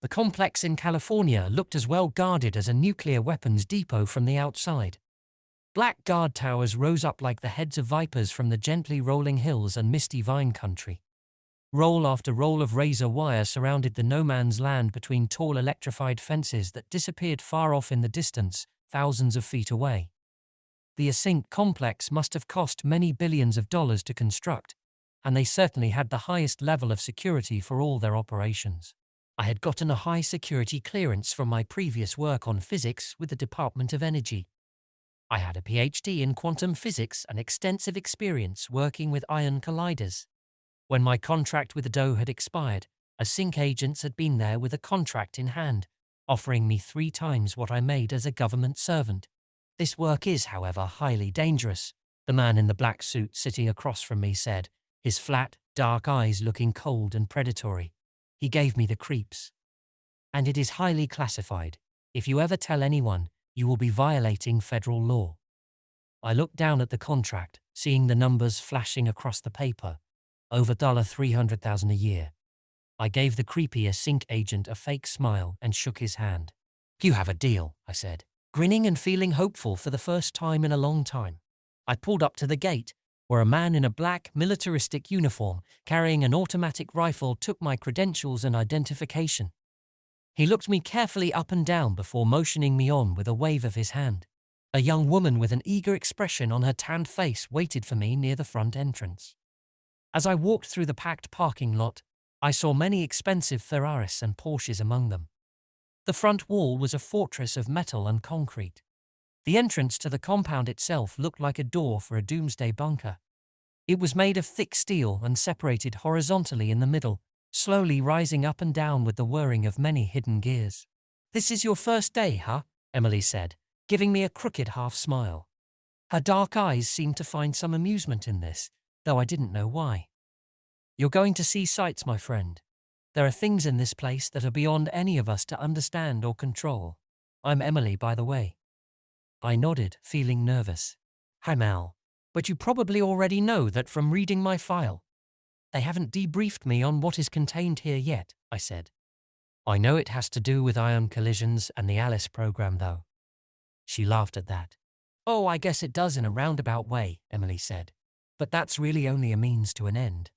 The complex in California looked as well guarded as a nuclear weapons depot from the outside. Black guard towers rose up like the heads of vipers from the gently rolling hills and misty vine country. Roll after roll of razor wire surrounded the no-man's land between tall electrified fences that disappeared far off in the distance, thousands of feet away. The Async complex must have cost many billions of dollars to construct, and they certainly had the highest level of security for all their operations. I had gotten a high security clearance from my previous work on physics with the Department of Energy. I had a PhD in quantum physics and extensive experience working with ion colliders. When my contract with the DOE had expired, Async agents had been there with a contract in hand, offering me 3 times what I made as a government servant. This work is, however, highly dangerous, the man in the black suit sitting across from me said, his flat, dark eyes looking cold and predatory. He gave me the creeps. And it is highly classified. If you ever tell anyone, you will be violating federal law. I looked down at the contract, seeing the numbers flashing across the paper. Over $300,000 a year. I gave the creepy Async agent a fake smile and shook his hand. You have a deal, I said, grinning and feeling hopeful for the first time in a long time. I pulled up to the gate, where a man in a black, militaristic uniform, carrying an automatic rifle, took my credentials and identification. He looked me carefully up and down before motioning me on with a wave of his hand. A young woman with an eager expression on her tanned face waited for me near the front entrance. As I walked through the packed parking lot, I saw many expensive Ferraris and Porsches among them. The front wall was a fortress of metal and concrete. The entrance to the compound itself looked like a door for a doomsday bunker. It was made of thick steel and separated horizontally in the middle, slowly rising up and down with the whirring of many hidden gears. This is your first day, huh? Emily said, giving me a crooked half smile. Her dark eyes seemed to find some amusement in this, though I didn't know why. You're going to see sights, my friend. There are things in this place that are beyond any of us to understand or control. I'm Emily, by the way. I nodded, feeling nervous. Hi, Mal. But you probably already know that from reading my file. They haven't debriefed me on what is contained here yet, I said. I know it has to do with ion collisions and the Alice program, though. She laughed at that. Oh, I guess it does in a roundabout way, Emily said. But that's really only a means to an end.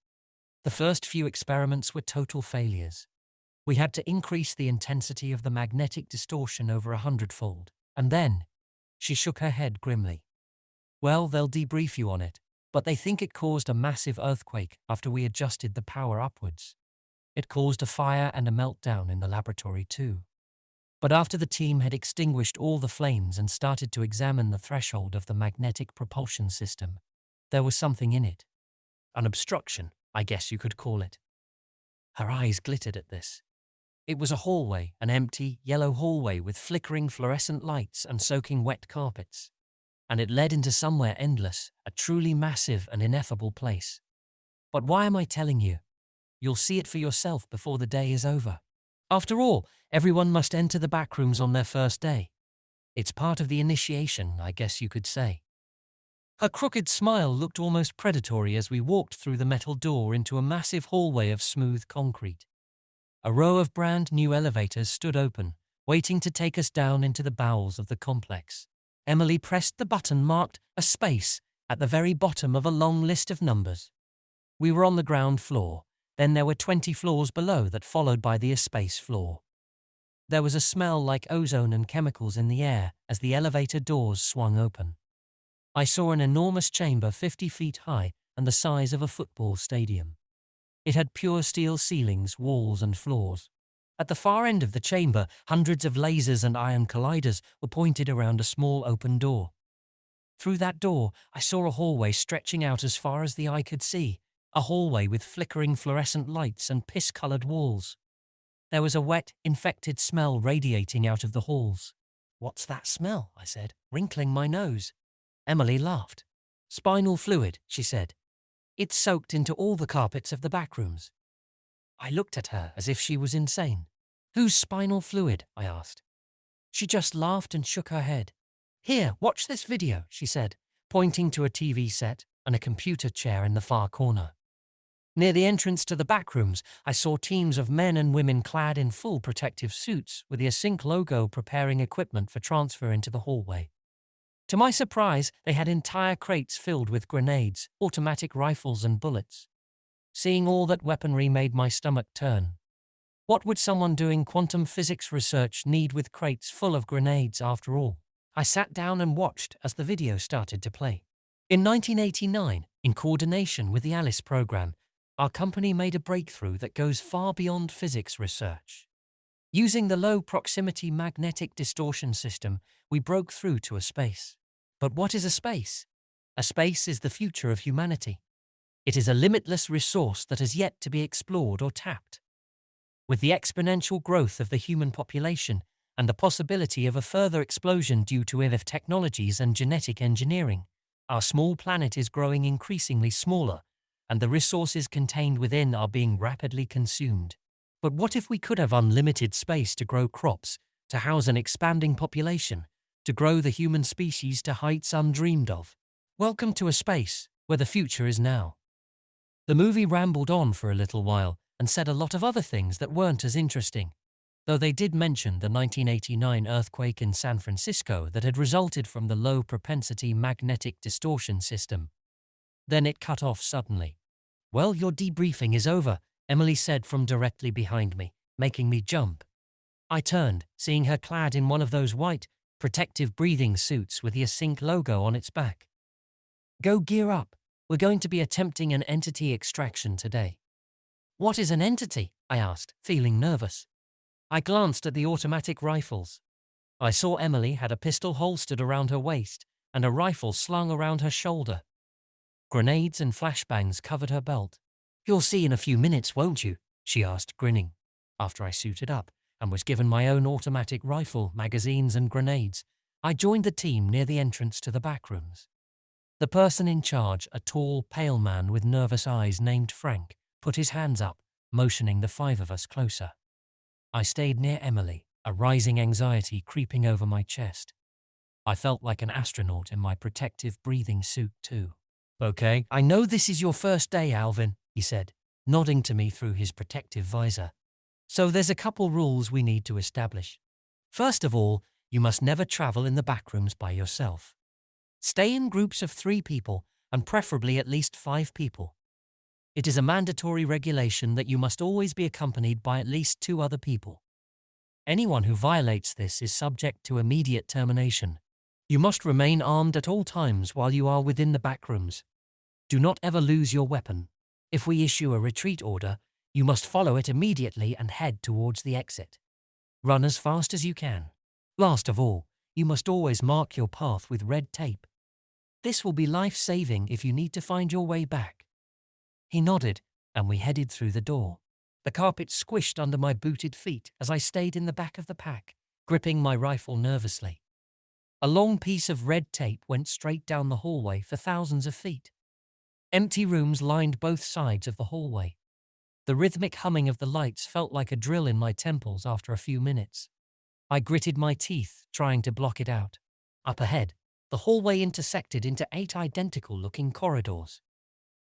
The first few experiments were total failures. We had to increase the intensity of the magnetic distortion over 100-fold. And then, she shook her head grimly. Well, they'll debrief you on it, but they think it caused a massive earthquake after we adjusted the power upwards. It caused a fire and a meltdown in the laboratory too. But after the team had extinguished all the flames and started to examine the threshold of the magnetic propulsion system, there was something in it. An obstruction, I guess you could call it. Her eyes glittered at this. It was a hallway, an empty, yellow hallway with flickering fluorescent lights and soaking wet carpets. And it led into somewhere endless, a truly massive and ineffable place. But why am I telling you? You'll see it for yourself before the day is over. After all, everyone must enter the backrooms on their first day. It's part of the initiation, I guess you could say. Her crooked smile looked almost predatory as we walked through the metal door into a massive hallway of smooth concrete. A row of brand new elevators stood open, waiting to take us down into the bowels of the complex. Emily pressed the button marked a space at the very bottom of a long list of numbers. We were on the ground floor, then there were 20 floors below that followed by the space floor. There was a smell like ozone and chemicals in the air as the elevator doors swung open. I saw an enormous chamber 50 feet high and the size of a football stadium. It had pure steel ceilings, walls and floors. At the far end of the chamber, hundreds of lasers and ion colliders were pointed around a small open door. Through that door, I saw a hallway stretching out as far as the eye could see, a hallway with flickering fluorescent lights and piss-colored walls. There was a wet, infected smell radiating out of the halls. What's that smell? I said, wrinkling my nose. Emily laughed. Spinal fluid, she said. It's soaked into all the carpets of the backrooms. I looked at her as if she was insane. Whose spinal fluid? I asked. She just laughed and shook her head. Here, watch this video, she said, pointing to a TV set and a computer chair in the far corner. Near the entrance to the backrooms, I saw teams of men and women clad in full protective suits with the Async logo preparing equipment for transfer into the hallway. To my surprise, they had entire crates filled with grenades, automatic rifles and bullets. Seeing all that weaponry made my stomach turn. What would someone doing quantum physics research need with crates full of grenades after all? I sat down and watched as the video started to play. In 1989, in coordination with the ALICE program, our company made a breakthrough that goes far beyond physics research. Using the low proximity magnetic distortion system, we broke through to a space. But what is a space? A space is the future of humanity. It is a limitless resource that has yet to be explored or tapped. With the exponential growth of the human population and the possibility of a further explosion due to IVF technologies and genetic engineering, our small planet is growing increasingly smaller, and the resources contained within are being rapidly consumed. But what if we could have unlimited space to grow crops, to house an expanding population, to grow the human species to heights undreamed of? Welcome to a space where the future is now. The movie rambled on for a little while and said a lot of other things that weren't as interesting, though they did mention the 1989 earthquake in San Francisco that had resulted from the low-propensity magnetic distortion system. Then it cut off suddenly. "Well, your debriefing is over," Emily said from directly behind me, making me jump. I turned, seeing her clad in one of those white, protective breathing suits with the Async logo on its back. "Go gear up. We're going to be attempting an entity extraction today." "What is an entity?" I asked, feeling nervous. I glanced at the automatic rifles. I saw Emily had a pistol holstered around her waist and a rifle slung around her shoulder. Grenades and flashbangs covered her belt. "You'll see in a few minutes, won't you?" she asked, grinning, after I suited up and was given my own automatic rifle, magazines and grenades. I joined the team near the entrance to the backrooms. The person in charge, a tall, pale man with nervous eyes named Frank, put his hands up, motioning the five of us closer. I stayed near Emily, a rising anxiety creeping over my chest. I felt like an astronaut in my protective breathing suit too. "Okay, I know this is your first day, Alvin," he said, nodding to me through his protective visor. "So there's a couple rules we need to establish. First of all, you must never travel in the backrooms by yourself. Stay in groups of 3 people, and preferably at least 5 people. It is a mandatory regulation that you must always be accompanied by at least 2 other people. Anyone who violates this is subject to immediate termination. You must remain armed at all times while you are within the backrooms. Do not ever lose your weapon. If we issue a retreat order, you must follow it immediately and head towards the exit. Run as fast as you can. Last of all, you must always mark your path with red tape. This will be life-saving if you need to find your way back." He nodded, and we headed through the door. The carpet squished under my booted feet as I stayed in the back of the pack, gripping my rifle nervously. A long piece of red tape went straight down the hallway for thousands of feet. Empty rooms lined both sides of the hallway. The rhythmic humming of the lights felt like a drill in my temples after a few minutes. I gritted my teeth, trying to block it out. Up ahead, the hallway intersected into 8 identical-looking corridors.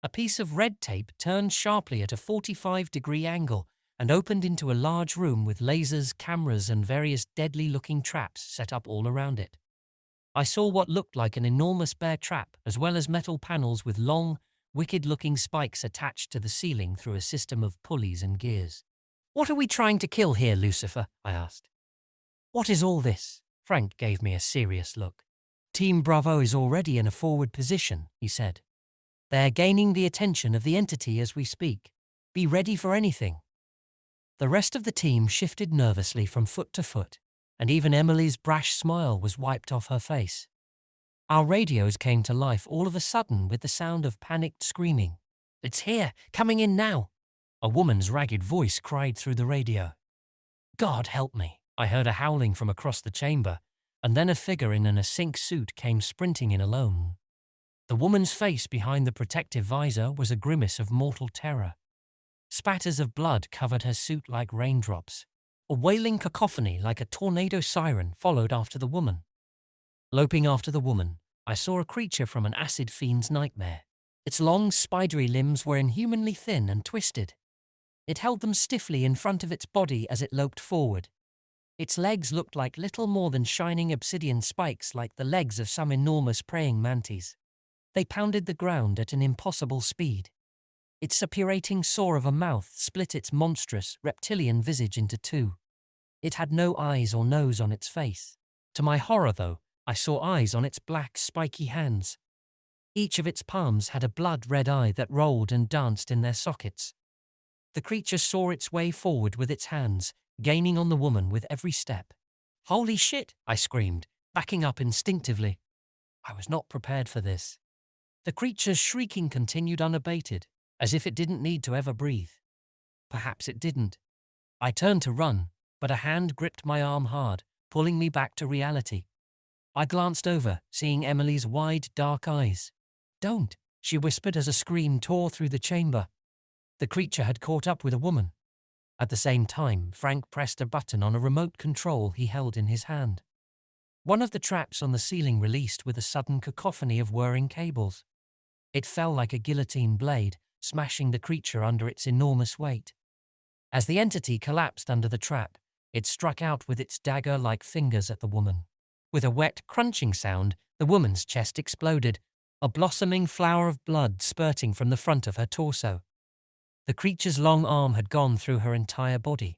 A piece of red tape turned sharply at a 45-degree angle and opened into a large room with lasers, cameras, and various deadly-looking traps set up all around it. I saw what looked like an enormous bear trap, as well as metal panels with long, wicked-looking spikes attached to the ceiling through a system of pulleys and gears. "What are we trying to kill here, Lucifer?" I asked. "What is all this?" Frank gave me a serious look. "Team Bravo is already in a forward position," he said. "They are gaining the attention of the entity as we speak. Be ready for anything." The rest of the team shifted nervously from foot to foot, and even Emily's brash smile was wiped off her face. Our radios came to life all of a sudden with the sound of panicked screaming. "It's here! Coming in now!" A woman's ragged voice cried through the radio. "God help me!" I heard a howling from across the chamber, and then a figure in an Async suit came sprinting in alone. The woman's face behind the protective visor was a grimace of mortal terror. Spatters of blood covered her suit like raindrops. A wailing cacophony like a tornado siren followed after the woman. Loping after the woman, I saw a creature from an acid fiend's nightmare. Its long, spidery limbs were inhumanly thin and twisted. It held them stiffly in front of its body as it loped forward. Its legs looked like little more than shining obsidian spikes, like the legs of some enormous praying mantis. They pounded the ground at an impossible speed. Its suppurating saw of a mouth split its monstrous, reptilian visage into two. It had no eyes or nose on its face. To my horror, though, I saw eyes on its black, spiky hands. Each of its palms had a blood-red eye that rolled and danced in their sockets. The creature saw its way forward with its hands, gaining on the woman with every step. "Holy shit!" I screamed, backing up instinctively. I was not prepared for this. The creature's shrieking continued unabated, as if it didn't need to ever breathe. Perhaps it didn't. I turned to run, but a hand gripped my arm hard, pulling me back to reality. I glanced over, seeing Emily's wide, dark eyes. "Don't," she whispered as a scream tore through the chamber. The creature had caught up with a woman. At the same time, Frank pressed a button on a remote control he held in his hand. One of the traps on the ceiling released with a sudden cacophony of whirring cables. It fell like a guillotine blade, smashing the creature under its enormous weight. As the entity collapsed under the trap, it struck out with its dagger-like fingers at the woman. With a wet, crunching sound, the woman's chest exploded, a blossoming flower of blood spurting from the front of her torso. The creature's long arm had gone through her entire body.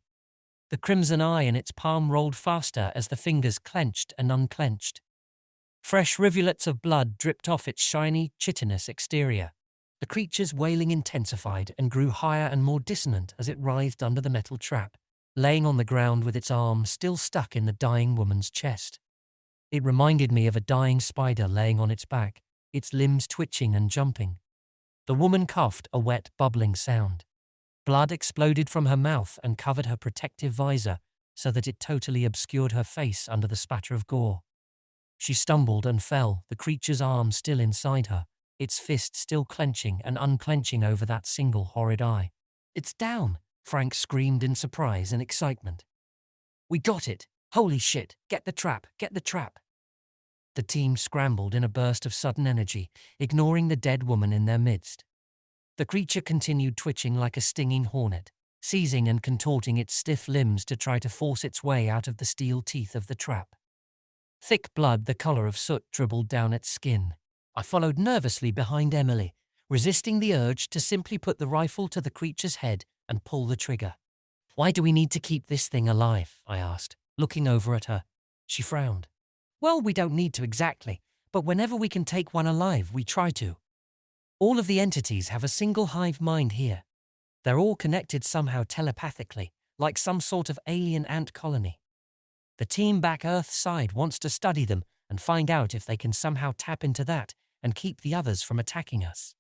The crimson eye in its palm rolled faster as the fingers clenched and unclenched. Fresh rivulets of blood dripped off its shiny, chitinous exterior. The creature's wailing intensified and grew higher and more dissonant as it writhed under the metal trap, laying on the ground with its arm still stuck in the dying woman's chest. It reminded me of a dying spider laying on its back, its limbs twitching and jumping. The woman coughed a wet, bubbling sound. Blood exploded from her mouth and covered her protective visor so that it totally obscured her face under the spatter of gore. She stumbled and fell, the creature's arm still inside her, its fist still clenching and unclenching over that single horrid eye. "It's down!" Frank screamed in surprise and excitement. "We got it! Holy shit! Get the trap! Get the trap!" The team scrambled in a burst of sudden energy, ignoring the dead woman in their midst. The creature continued twitching like a stinging hornet, seizing and contorting its stiff limbs to try to force its way out of the steel teeth of the trap. Thick blood the color of soot dribbled down its skin. I followed nervously behind Emily, resisting the urge to simply put the rifle to the creature's head and pull the trigger. "Why do we need to keep this thing alive?" I asked, looking over at her. She frowned. "Well, we don't need to exactly, but whenever we can take one alive, we try to. All of the entities have a single hive mind here. They're all connected somehow telepathically, like some sort of alien ant colony. The team back Earth's side wants to study them and find out if they can somehow tap into that and keep the others from attacking us."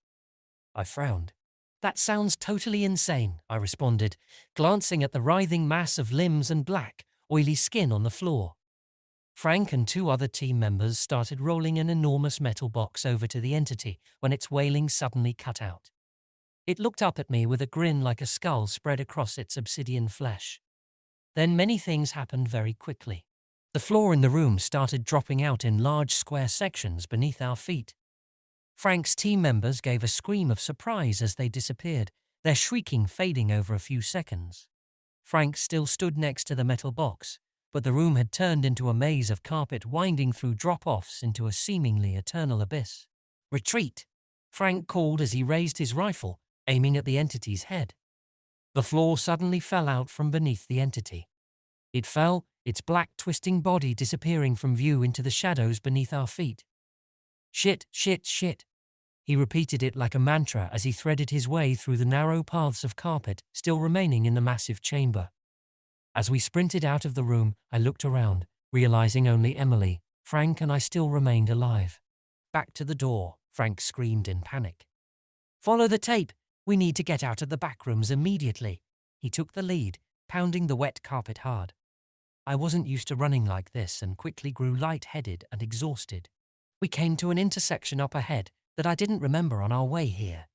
I frowned. "That sounds totally insane," I responded, glancing at the writhing mass of limbs and black, oily skin on the floor. Frank and two other team members started rolling an enormous metal box over to the entity when its wailing suddenly cut out. It looked up at me with a grin like a skull spread across its obsidian flesh. Then many things happened very quickly. The floor in the room started dropping out in large square sections beneath our feet. Frank's team members gave a scream of surprise as they disappeared, their shrieking fading over a few seconds. Frank still stood next to the metal box, but the room had turned into a maze of carpet winding through drop-offs into a seemingly eternal abyss. "Retreat!" Frank called as he raised his rifle, aiming at the entity's head. The floor suddenly fell out from beneath the entity. It fell, its black twisting body disappearing from view into the shadows beneath our feet. "Shit, shit, shit." He repeated it like a mantra as he threaded his way through the narrow paths of carpet still remaining in the massive chamber. As we sprinted out of the room, I looked around, realizing only Emily, Frank, and I still remained alive. "Back to the door," Frank screamed in panic. "Follow the tape. We need to get out of the backrooms immediately." He took the lead, pounding the wet carpet hard. I wasn't used to running like this and quickly grew light-headed and exhausted. We came to an intersection up ahead that I didn't remember on our way here.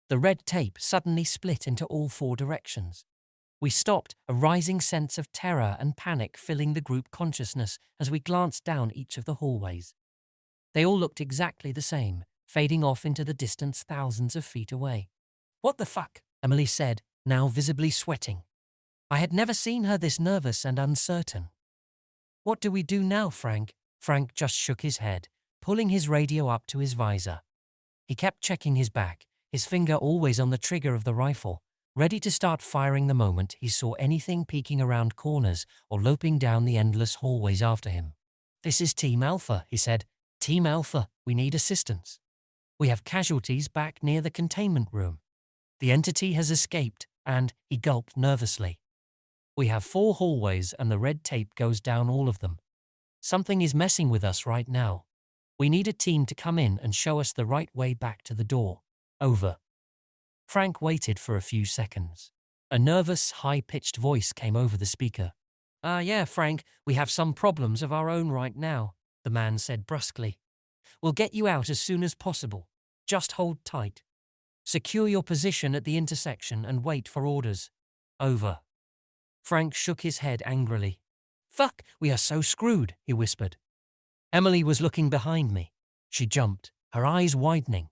The red tape suddenly split into all four directions. We stopped, a rising sense of terror and panic filling the group consciousness as we glanced down each of the hallways. They all looked exactly the same, fading off into the distance thousands of feet away. "What the fuck?" Emily said, now visibly sweating. I had never seen her this nervous and uncertain. "What do we do now, Frank?" Frank just shook his head, pulling his radio up to his visor. He kept checking his back, his finger always on the trigger of the rifle, ready to start firing the moment he saw anything peeking around corners or loping down the endless hallways after him. "This is Team Alpha," he said. "Team Alpha, we need assistance. We have casualties back near the containment room. The entity has escaped, and," he gulped nervously, "we have 4 hallways and the red tape goes down all of them. Something is messing with us right now. We need a team to come in and show us the right way back to the door. Over." Frank waited for a few seconds. A nervous, high-pitched voice came over the speaker. Yeah, Frank, we have some problems of our own right now," the man said brusquely. "We'll get you out as soon as possible. Just hold tight. Secure your position at the intersection and wait for orders. Over." Frank shook his head angrily. "Fuck, we are so screwed," he whispered. Emily was looking behind me. She jumped, her eyes widening.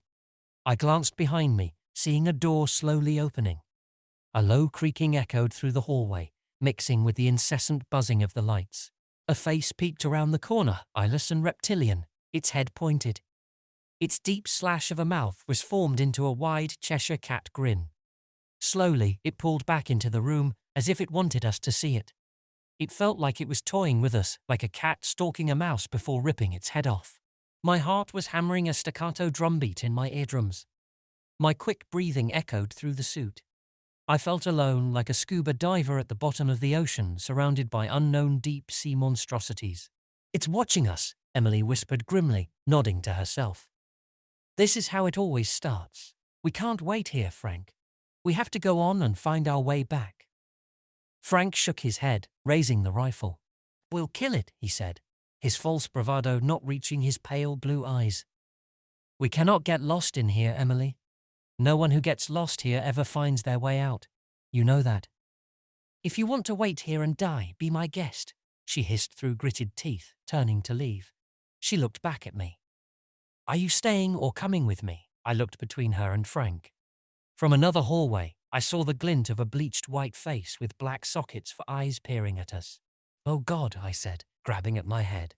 I glanced behind me, seeing a door slowly opening. A low creaking echoed through the hallway, mixing with the incessant buzzing of the lights. A face peeked around the corner, eyeless and reptilian, its head pointed. Its deep slash of a mouth was formed into a wide Cheshire cat grin. Slowly, it pulled back into the room, as if it wanted us to see it. It felt like it was toying with us, like a cat stalking a mouse before ripping its head off. My heart was hammering a staccato drumbeat in my eardrums. My quick breathing echoed through the suit. I felt alone, like a scuba diver at the bottom of the ocean, surrounded by unknown deep-sea monstrosities. "It's watching us," Emily whispered grimly, nodding to herself. "This is how it always starts. We can't wait here, Frank. We have to go on and find our way back." Frank shook his head, raising the rifle. "We'll kill it," he said, his false bravado not reaching his pale blue eyes. "We cannot get lost in here, Emily. No one who gets lost here ever finds their way out. You know that." "If you want to wait here and die, be my guest," she hissed through gritted teeth, turning to leave. She looked back at me. "Are you staying or coming with me?" I looked between her and Frank. From another hallway, I saw the glint of a bleached white face with black sockets for eyes peering at us. "Oh God," I said, grabbing at my head.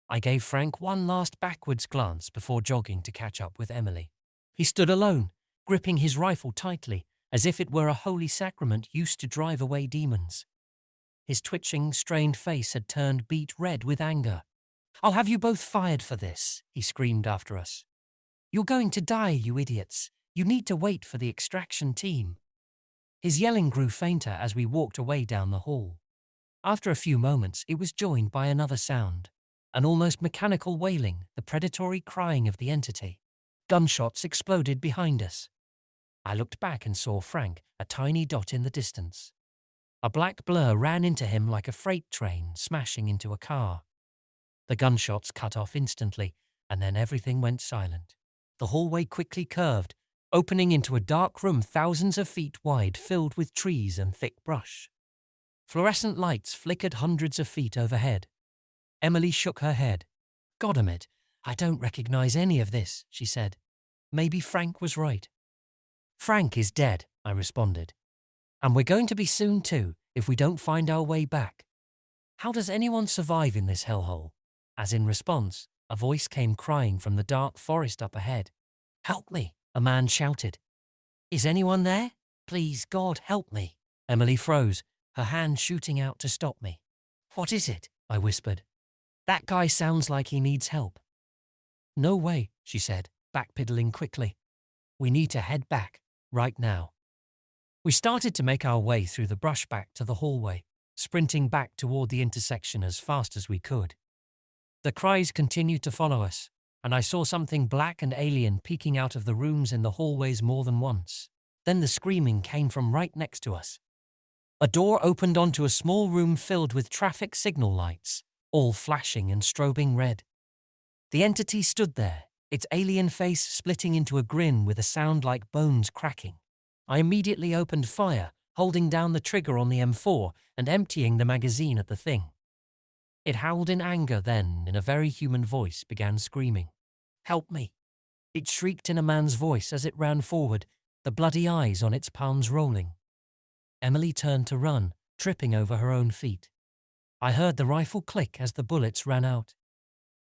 I gave Frank one last backwards glance before jogging to catch up with Emily. He stood alone, gripping his rifle tightly, as if it were a holy sacrament used to drive away demons. His twitching, strained face had turned beet red with anger. "I'll have you both fired for this," he screamed after us. "You're going to die, you idiots. You need to wait for the extraction team." His yelling grew fainter as we walked away down the hall. After a few moments, it was joined by another sound, an almost mechanical wailing, the predatory crying of the entity. Gunshots exploded behind us. I looked back and saw Frank, a tiny dot in the distance. A black blur ran into him like a freight train smashing into a car. The gunshots cut off instantly, and then everything went silent. The hallway quickly curved, opening into a dark room thousands of feet wide filled with trees and thick brush. Fluorescent lights flickered hundreds of feet overhead. Emily shook her head. "Goddamn, I don't recognize any of this," she said. "Maybe Frank was right." "Frank is dead," I responded. "And we're going to be soon too, if we don't find our way back. How does anyone survive in this hellhole?" As in response, a voice came crying from the dark forest up ahead. "Help me," a man shouted. "Is anyone there? Please, God, help me." Emily froze, her hand shooting out to stop me. "What is it?" I whispered. "That guy sounds like he needs help." "No way," she said, backpedaling quickly. "We need to head back, right now." We started to make our way through the brush back to the hallway, sprinting back toward the intersection as fast as we could. The cries continued to follow us, and I saw something black and alien peeking out of the rooms in the hallways more than once. Then the screaming came from right next to us. A door opened onto a small room filled with traffic signal lights, all flashing and strobing red. The entity stood there, its alien face splitting into a grin with a sound like bones cracking. I immediately opened fire, holding down the trigger on the M4 and emptying the magazine at the thing. It howled in anger then, in a very human voice, began screaming. "Help me." It shrieked in a man's voice as it ran forward, the bloody eyes on its palms rolling. Emily turned to run, tripping over her own feet. I heard the rifle click as the bullets ran out.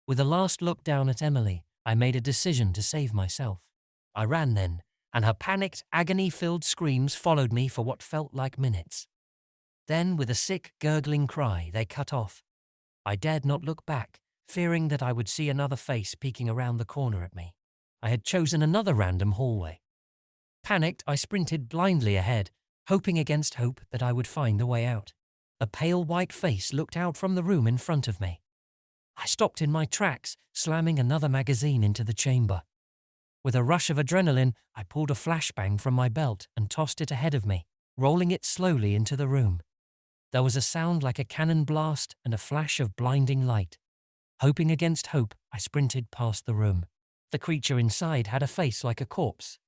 With a last look down at Emily, I made a decision to save myself. I ran then, and her panicked, agony-filled screams followed me for what felt like minutes. Then, with a sick, gurgling cry, they cut off. I dared not look back, fearing that I would see another face peeking around the corner at me. I had chosen another random hallway. Panicked, I sprinted blindly ahead, hoping against hope that I would find a way out. A pale white face looked out from the room in front of me. I stopped in my tracks, slamming another magazine into the chamber. With a rush of adrenaline, I pulled a flashbang from my belt and tossed it ahead of me, rolling it slowly into the room. There was a sound like a cannon blast and a flash of blinding light. Hoping against hope, I sprinted past the room. The creature inside had a face like a corpse.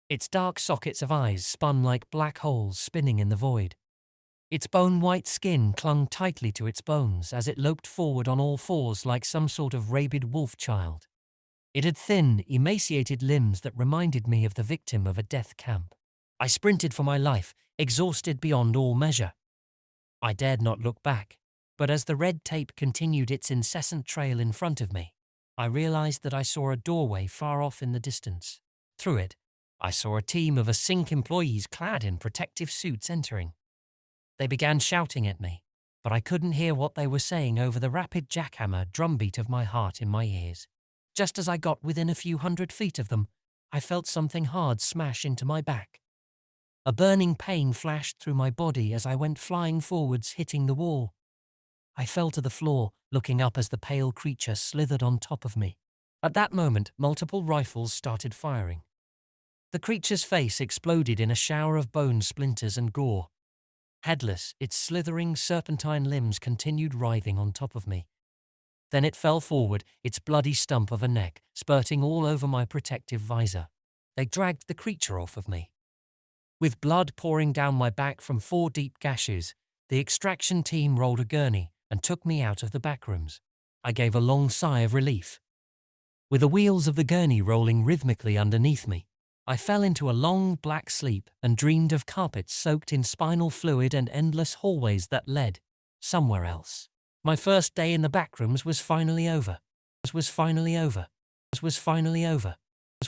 Its dark sockets of eyes spun like black holes spinning in the void. Its bone-white skin clung tightly to its bones as it loped forward on all fours like some sort of rabid wolf child. It had thin, emaciated limbs that reminded me of the victim of a death camp. I sprinted for my life, exhausted beyond all measure. I dared not look back, but as the red tape continued its incessant trail in front of me, I realized that I saw a doorway far off in the distance. Through it, I saw a team of Async employees clad in protective suits entering. They began shouting at me, but I couldn't hear what they were saying over the rapid jackhammer drumbeat of my heart in my ears. Just as I got within a few 100 feet of them, I felt something hard smash into my back. A burning pain flashed through my body as I went flying forwards, hitting the wall. I fell to the floor, looking up as the pale creature slithered on top of me. At that moment, multiple rifles started firing. The creature's face exploded in a shower of bone splinters and gore. Headless, its slithering, serpentine limbs continued writhing on top of me. Then it fell forward, its bloody stump of a neck spurting all over my protective visor. They dragged the creature off of me. With blood pouring down my back from 4 deep gashes, the extraction team rolled a gurney and took me out of the backrooms. I gave a long sigh of relief. With the wheels of the gurney rolling rhythmically underneath me, I fell into a long black sleep and dreamed of carpets soaked in spinal fluid and endless hallways that led somewhere else. My first day in the backrooms was finally over.